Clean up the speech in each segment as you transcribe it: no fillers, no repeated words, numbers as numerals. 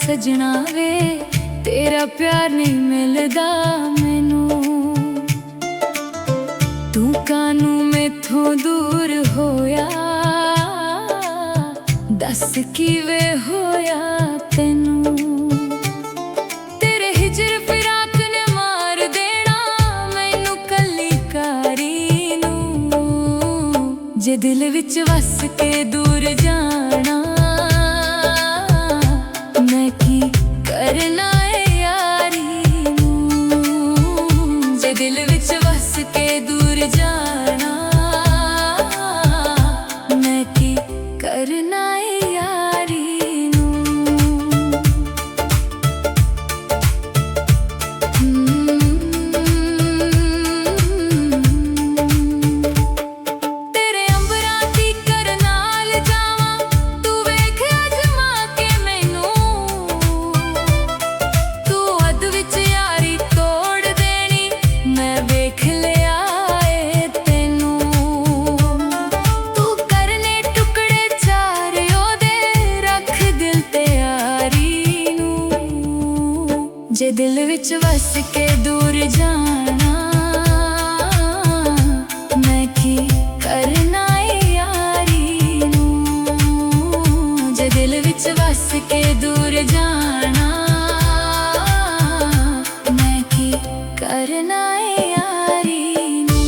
सजना वे तेरा प्यार नहीं मिलदा मैनू। तू कानू मैथों दूर होया, दस किवे होया तेनू। तेरे हिजर फिराक ने मार देना मैनू कली कारी नू। जे दिल विच वस के दूर जाना मैं की करना है यारी नू। जे दिल विच वस के दूर जाना मैं की करना है यारी नू। तेरे अंबरां दी करनाल जावां तू वेख अजमा के मैनू। तू अद विच यारी तोड़ देनी मैं वेख लिया ए तेनू। तू करने टुकड़े चार ओदे रख दिल ते यारी नू। जे दिल विच वस के दूर जाना मैं की करना है यारी नू। जे दिल विच वस के दूर जाना मैं की करना है यारी नू।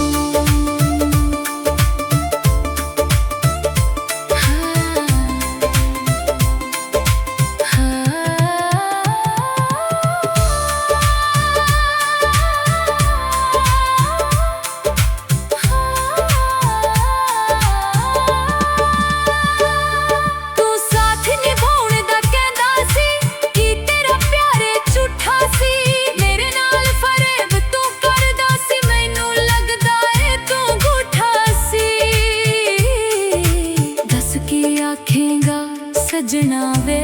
तू साथ निभाउण दा कहंदा सी कि तेरा प्यार झूठा सी। मेरे नाल फरेब तू करदा सी मैनू लगदा ए तू झूठा सी। दस की आखेगा सजना वे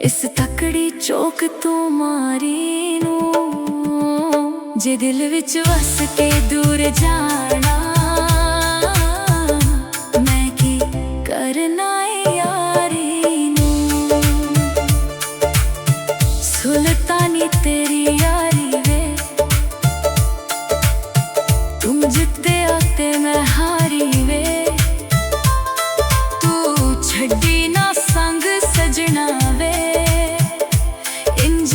इस तकड़ी चोक तू मारी नू। जे दिल विच वस के दूर जाना मैं की करना है यारी नू। सुल्तानी तेरी यारी वे तुम जिते आते मैं हारी वे। तू छड्डी ना संग सजना वे इंज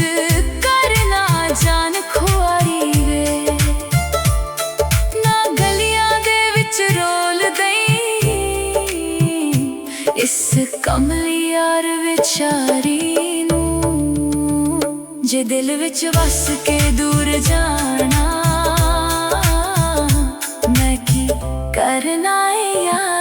करना जान खुआरी वे। ना गलियां दे विच रोल दई इस कमली यार विचारी नू। जे दिल विच वस के दूर जाना मैं की करना है यार।